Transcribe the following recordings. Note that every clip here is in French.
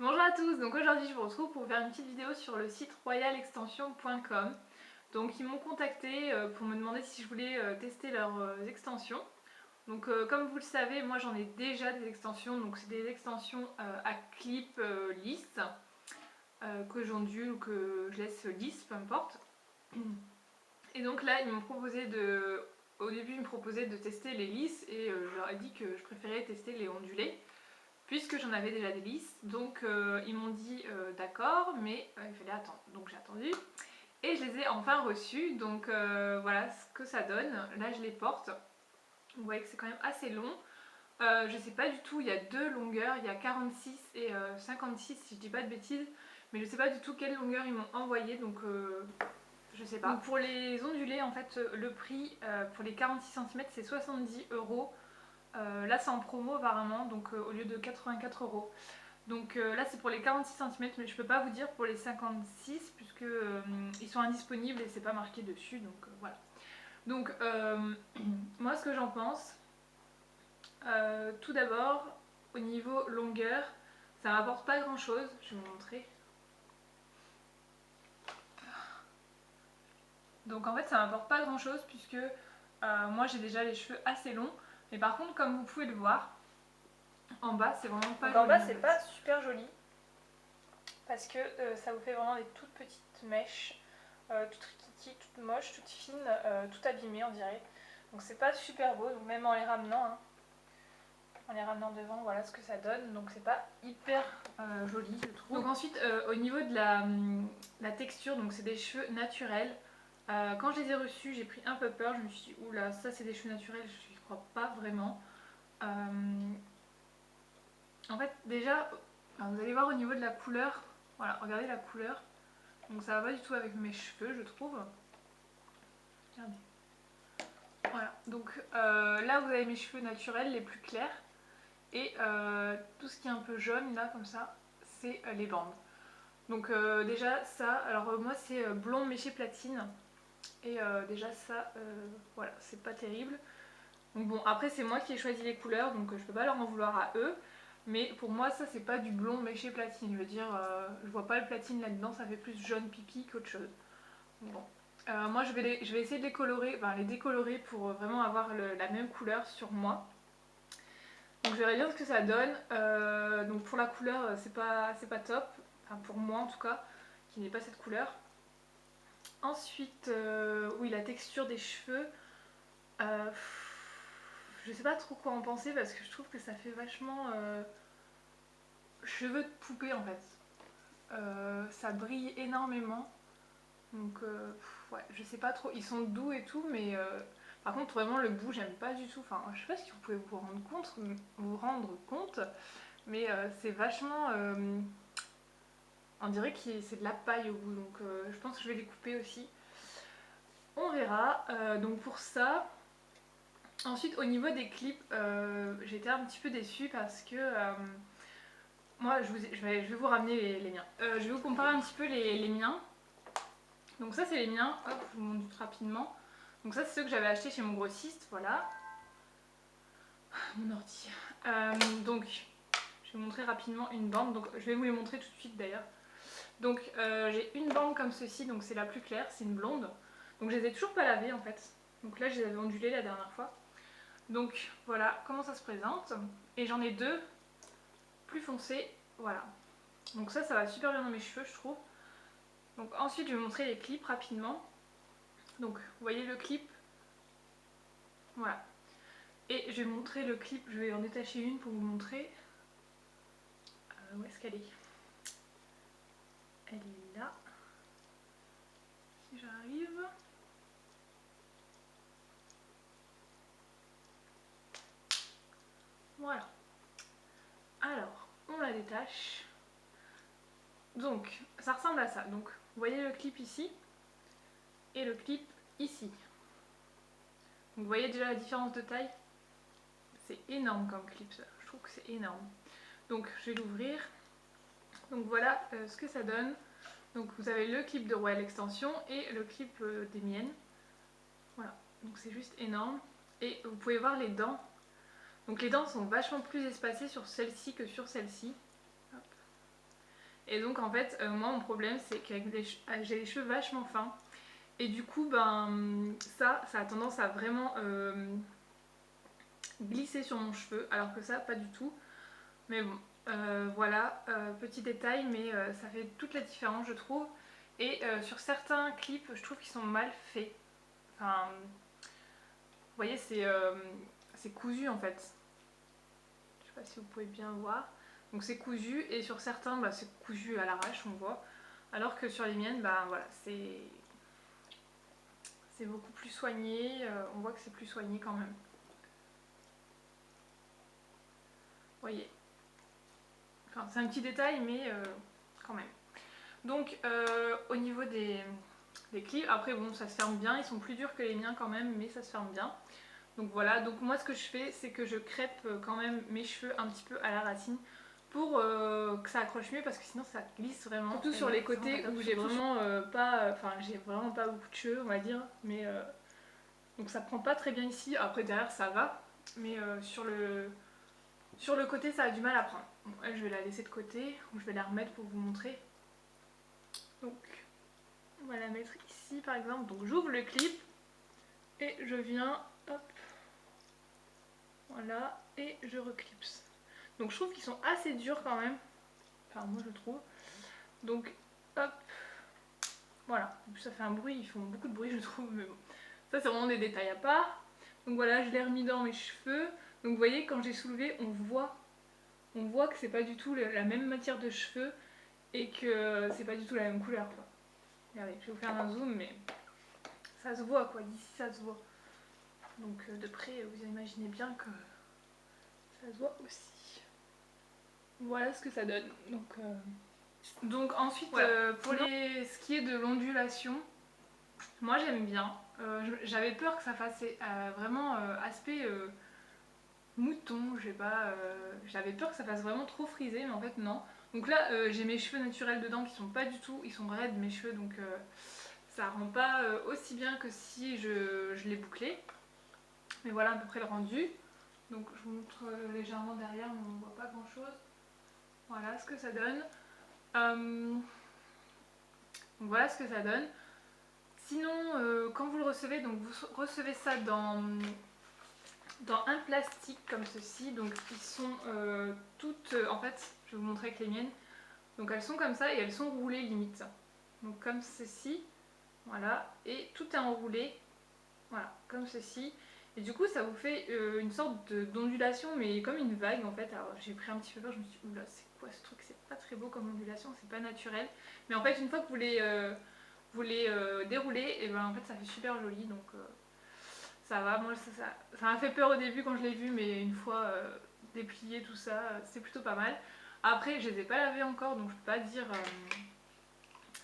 Bonjour à tous, donc aujourd'hui je vous retrouve pour faire une petite vidéo sur le site royalextension.com. Donc ils m'ont contacté pour me demander si je voulais tester leurs extensions. Donc comme vous le savez, moi j'en ai déjà des extensions, donc c'est des extensions à clip lisses que j'ondule ou que je laisse lisses, peu importe. Et donc là ils m'ont proposé de... Au début ils me proposaient de tester les lisses et je leur ai dit que je préférais tester les ondulés, puisque j'en avais déjà des lisses. Donc ils m'ont dit d'accord, mais il fallait attendre. Donc j'ai attendu et je les ai enfin reçus. Donc voilà ce que ça donne. Là je les porte. Vous voyez que c'est quand même assez long. Je sais pas du tout, il y a deux longueurs, il y a 46 et 56 si je dis pas de bêtises. Mais je sais pas du tout quelle longueur ils m'ont envoyé, donc je sais pas. Donc pour les ondulés, en fait, le prix pour les 46 cm c'est 70 €. Là c'est en promo apparemment, donc au lieu de 84 €. Donc là c'est pour les 46 cm, mais je peux pas vous dire pour les 56 puisque ils sont indisponibles et c'est pas marqué dessus, donc voilà. Donc moi ce que j'en pense, tout d'abord au niveau longueur, ça m'apporte pas grand chose, je vais vous montrer. Donc en fait ça m'apporte pas grand chose puisque moi j'ai déjà les cheveux assez longs, mais par contre comme vous pouvez le voir, en bas c'est vraiment pas joli. En bas c'est pas super joli parce que ça vous fait vraiment des toutes petites mèches, toutes riquities, toutes moches, toutes fines, toutes abîmées on dirait. Donc c'est pas super beau, donc même en les ramenant, hein, en les ramenant devant, voilà ce que ça donne. Donc c'est pas hyper joli je trouve. Donc ensuite au niveau de la texture, donc c'est des cheveux naturels. Quand je les ai reçus j'ai pris un peu peur, je me suis dit oula ça c'est des cheveux naturels, je n'y crois pas vraiment. En fait déjà vous allez voir au niveau de la couleur, voilà regardez la couleur. Donc ça va pas du tout avec mes cheveux je trouve. Regardez. Voilà, donc là vous avez mes cheveux naturels les plus clairs. Et tout ce qui est un peu jaune là comme ça, c'est les bandes. Donc déjà ça, alors moi c'est blond méché platine. Et déjà ça, voilà, c'est pas terrible. Donc bon, après c'est moi qui ai choisi les couleurs, donc je peux pas leur en vouloir à eux. Mais pour moi ça c'est pas du blond méché platine, je veux dire, je vois pas le platine là-dedans, ça fait plus jaune pipi qu'autre chose. Bon. Moi je vais essayer de les colorer, enfin les décolorer pour vraiment avoir la même couleur sur moi. Donc je verrai bien ce que ça donne. Donc pour la couleur c'est pas top, enfin pour moi en tout cas, qui n'est pas cette couleur. Ensuite, oui la texture des cheveux, je sais pas trop quoi en penser parce que je trouve que ça fait vachement cheveux de poupée en fait. Ça brille énormément. Donc ouais, je sais pas trop, ils sont doux et tout, mais par contre vraiment le bout j'aime pas du tout. Enfin je sais pas si vous pouvez vous rendre compte, mais c'est vachement, on dirait que c'est de la paille au bout, donc je pense que je vais les couper aussi. On verra. Donc pour ça, ensuite au niveau des clips, j'étais un petit peu déçue parce que moi je vais vous ramener les miens. Je vais vous comparer un petit peu les miens. Donc ça c'est les miens, hop je vous montre rapidement. Donc ça c'est ceux que j'avais achetés chez mon grossiste, voilà. Mon ordi. Donc je vais vous montrer rapidement une bande, donc je vais vous les montrer tout de suite d'ailleurs. Donc j'ai une bande comme ceci, donc c'est la plus claire, c'est une blonde. Donc je les ai toujours pas lavées en fait. Donc là je les avais ondulées la dernière fois. Donc voilà comment ça se présente. Et j'en ai deux plus foncées, voilà. Donc ça va super bien dans mes cheveux je trouve. Donc ensuite je vais vous montrer les clips rapidement. Donc vous voyez le clip, voilà. Et je vais vous montrer le clip, je vais en détacher une pour vous montrer. Où est-ce qu'elle est? Elle est là. Si j'arrive. Voilà. Alors, on la détache. Donc, ça ressemble à ça. Donc, vous voyez le clip ici et le clip ici. Donc, vous voyez déjà la différence de taille? C'est énorme comme clip, ça. Je trouve que c'est énorme. Donc, je vais l'ouvrir. Donc, voilà ce que ça donne. Donc, vous avez le clip de Royal Extension et le clip des miennes. Voilà. Donc, c'est juste énorme. Et vous pouvez voir les dents. Donc, les dents sont vachement plus espacées sur celle-ci que sur celle-ci. Et donc en fait moi mon problème c'est qu'avec j'ai les cheveux vachement fins et du coup ben ça a tendance à vraiment glisser sur mon cheveu alors que ça pas du tout. Mais bon voilà, petit détail mais ça fait toute la différence je trouve. Et sur certains clips je trouve qu'ils sont mal faits. Enfin vous voyez c'est cousu en fait. Je sais pas si vous pouvez bien voir. Donc c'est cousu et sur certains bah, c'est cousu à l'arrache on voit. Alors que sur les miennes bah voilà c'est beaucoup plus soigné, on voit que c'est plus soigné quand même. Vous voyez. Enfin c'est un petit détail mais quand même. Donc au niveau des clips, après bon ça se ferme bien, ils sont plus durs que les miens quand même mais ça se ferme bien. Donc voilà, donc moi ce que je fais c'est que je crêpe quand même mes cheveux un petit peu à la racine pour que ça accroche mieux parce que sinon ça glisse vraiment. Surtout sur les côtés où j'ai vraiment pas, enfin j'ai vraiment pas beaucoup de cheveux on va dire, mais donc ça prend pas très bien ici, après derrière ça va, mais sur le côté ça a du mal à prendre. Bon, elle, je vais la laisser de côté, ou je vais la remettre pour vous montrer. Donc on va la mettre ici par exemple, donc j'ouvre le clip et je viens, hop, voilà, et je reclipse. Donc je trouve qu'ils sont assez durs quand même, enfin moi je trouve. Donc hop, voilà, en plus ça fait un bruit, ils font beaucoup de bruit je trouve, mais bon. Ça c'est vraiment des détails à part. Donc voilà, je l'ai remis dans mes cheveux. Donc vous voyez quand j'ai soulevé, on voit que c'est pas du tout la même matière de cheveux et que c'est pas du tout la même couleur quoi. Regardez, je vais vous faire un zoom mais ça se voit quoi, d'ici ça se voit. Donc de près vous imaginez bien que ça se voit aussi. Voilà ce que ça donne. Donc ensuite voilà. Pour ce qui est de l'ondulation, moi j'aime bien. J'avais peur que ça fasse vraiment aspect mouton, je sais pas, j'avais peur que ça fasse vraiment trop frisé mais en fait non. Donc là j'ai mes cheveux naturels dedans qui sont pas du tout, ils sont raides mes cheveux donc ça rend pas aussi bien que si je les bouclais. Mais voilà à peu près le rendu. Donc je vous montre légèrement derrière mais on voit pas grand chose. Voilà ce que ça donne. Donc voilà ce que ça donne. Sinon quand vous le recevez, donc vous recevez ça dans un plastique comme ceci, donc ils sont toutes, en fait je vais vous montrer avec les miennes, donc elles sont comme ça et elles sont roulées limite, donc comme ceci, voilà, et tout est enroulé, voilà, comme ceci, et du coup ça vous fait une sorte d'ondulation mais comme une vague en fait. Alors j'ai pris un petit peu peur, je me suis dit oula c'est quoi ce truc, c'est pas très beau comme ondulation, c'est pas naturel, mais en fait une fois que vous les déroulez, et ben en fait ça fait super joli, donc ça va, moi ça m'a fait peur au début quand je l'ai vu, mais une fois déplié tout ça, c'est plutôt pas mal. Après, je les ai pas lavés encore, donc je peux pas dire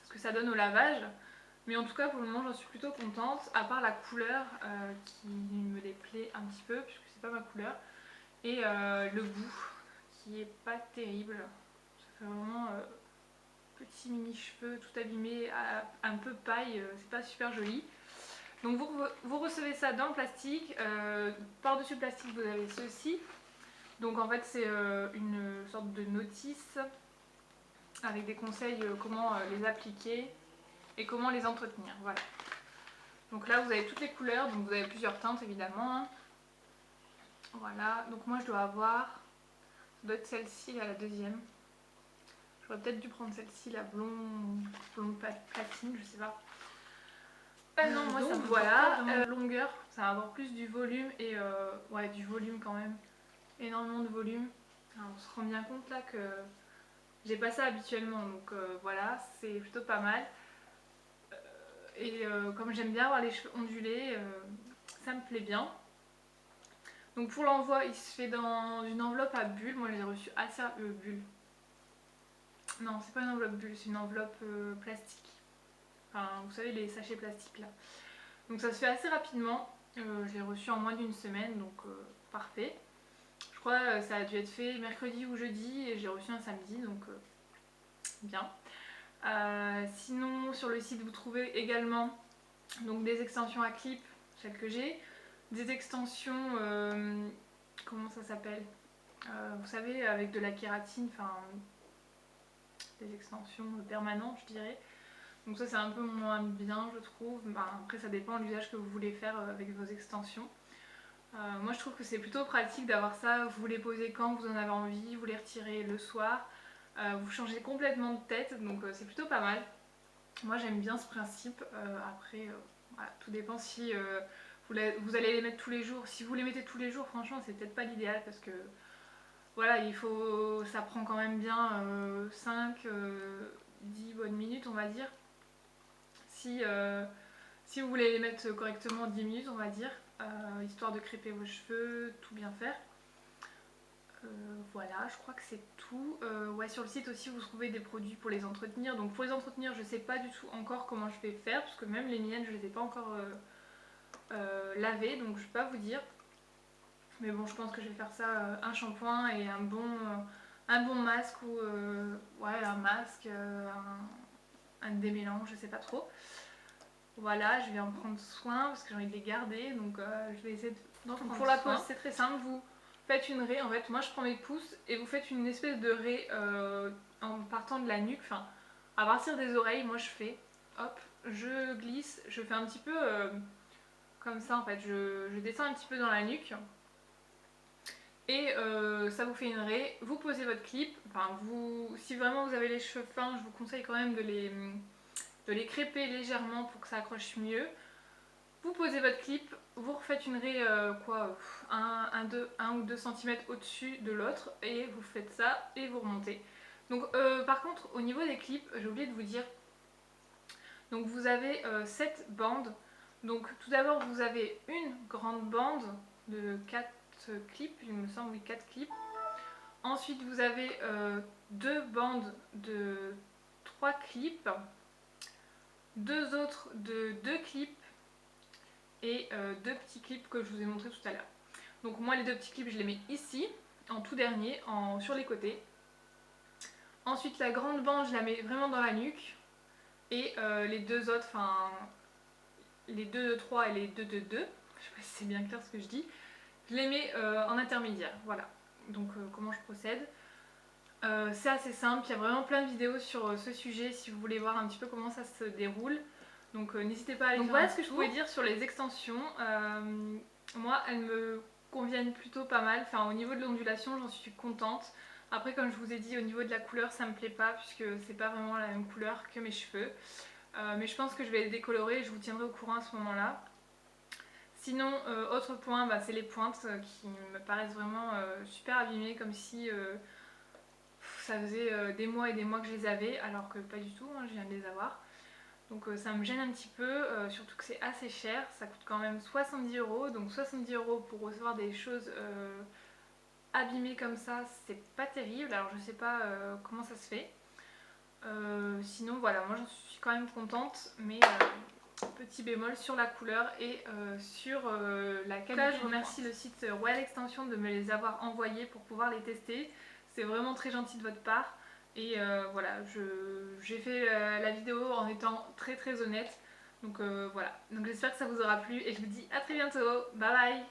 ce que ça donne au lavage. Mais en tout cas, pour le moment, j'en suis plutôt contente, à part la couleur qui me déplaît un petit peu, puisque c'est pas ma couleur. Et le goût, qui est pas terrible. Ça fait vraiment petit mini cheveux tout abîmé, un peu paille, c'est pas super joli. Donc vous recevez ça dans le plastique, par-dessus le plastique vous avez ceci. Donc en fait c'est une sorte de notice avec des conseils comment les appliquer et comment les entretenir, voilà. Donc là vous avez toutes les couleurs, donc vous avez plusieurs teintes évidemment, hein. Voilà, donc moi je dois avoir, ça doit être celle-ci là, la deuxième. J'aurais peut-être dû prendre celle-ci, la blonde platine, je sais pas. Non, moi donc, ça me voilà, longueur, ça va avoir plus du volume et ouais, du volume quand même, énormément de volume. Alors, on se rend bien compte là que j'ai pas ça habituellement, donc voilà, c'est plutôt pas mal. Et comme j'aime bien avoir les cheveux ondulés, ça me plaît bien. Donc pour l'envoi, il se fait dans une enveloppe à bulles. Moi je les ai reçus assez bulles. Non, c'est pas une enveloppe bulle, c'est une enveloppe plastique. Enfin, vous savez les sachets plastiques là. Donc ça se fait assez rapidement. Je l'ai reçu en moins d'une semaine, donc parfait. Je crois que ça a dû être fait mercredi ou jeudi et j'ai reçu un samedi, donc bien. Sinon sur le site vous trouvez également donc, des extensions à clip, celles que j'ai, des extensions, comment ça s'appelle, vous savez avec de la kératine, enfin des extensions permanentes je dirais. Donc ça c'est un peu moins bien je trouve. Bah, après ça dépend de l'usage que vous voulez faire avec vos extensions. Moi je trouve que c'est plutôt pratique d'avoir ça, vous les posez quand vous en avez envie, vous les retirez le soir, vous changez complètement de tête, donc c'est plutôt pas mal. Moi j'aime bien ce principe, après voilà, tout dépend si vous allez les mettre tous les jours. Si vous les mettez tous les jours franchement c'est peut-être pas l'idéal parce que voilà, ça prend quand même bien 5-10 bonnes minutes on va dire. Si vous voulez les mettre correctement 10 minutes on va dire, histoire de crêper vos cheveux, tout bien faire. Voilà, je crois que c'est tout. Ouais, sur le site aussi vous trouvez des produits pour les entretenir. Donc pour les entretenir je sais pas du tout encore comment je vais faire parce que même les miennes je les ai pas encore lavées donc je peux pas vous dire. Mais bon je pense que je vais faire ça un shampoing et un bon masque ou ouais un masque, un démêlant, je sais pas trop. Voilà, je vais en prendre soin parce que j'ai envie de les garder donc je vais essayer d'en prendre soin. Pour la pose c'est très simple, vous faites une raie, en fait moi je prends mes pouces et vous faites une espèce de raie en partant de la nuque, enfin à partir des oreilles, moi je fais, hop, je glisse, je fais un petit peu comme ça en fait, je descends un petit peu dans la nuque et ça vous fait une raie, vous posez votre clip, enfin si vraiment vous avez les cheveux fins, je vous conseille quand même de les crêper légèrement pour que ça accroche mieux. Vous posez votre clip, vous refaites une raie un ou 2 cm au-dessus de l'autre et vous faites ça et vous remontez. Donc par contre au niveau des clips, j'ai oublié de vous dire, donc vous avez 7 bandes. Donc tout d'abord vous avez une grande bande de 4 clips, il me semble, oui 4 clips. Ensuite vous avez 2 bandes de 3 clips, 2 autres de 2 clips et 2 petits clips que je vous ai montré tout à l'heure. Donc moi les 2 petits clips je les mets ici, en tout dernier, sur les côtés. Ensuite la grande bande je la mets vraiment dans la nuque. Et les 2 autres, enfin les 2 de 3 et les 2 de 2, je sais pas si c'est bien clair ce que je dis, je les mets en intermédiaire, voilà. Donc comment je procède, c'est assez simple, il y a vraiment plein de vidéos sur ce sujet si vous voulez voir un petit peu comment ça se déroule. Donc n'hésitez pas à aller faire un tour. Voilà ce que je pouvais dire sur les extensions. Moi elles me conviennent plutôt pas mal, enfin au niveau de l'ondulation j'en suis contente. Après comme je vous ai dit au niveau de la couleur ça me plaît pas puisque c'est pas vraiment la même couleur que mes cheveux. Mais je pense que je vais les décolorer et je vous tiendrai au courant à ce moment là. Sinon autre point c'est les pointes qui me paraissent vraiment super abîmées, comme si ça faisait des mois et des mois que je les avais alors que pas du tout, hein, je viens de les avoir. Donc ça me gêne un petit peu, surtout que c'est assez cher, ça coûte quand même 70 €, donc 70 € pour recevoir des choses abîmées comme ça, c'est pas terrible, alors je sais pas comment ça se fait. Sinon voilà, moi j'en suis quand même contente, mais petit bémol sur la couleur et sur la qualité. Là je remercie le site Royal Extension de me les avoir envoyés pour pouvoir les tester, c'est vraiment très gentil de votre part. Et voilà, j'ai fait la vidéo en étant très honnête. Donc voilà, donc j'espère que ça vous aura plu et je vous dis à très bientôt. Bye bye.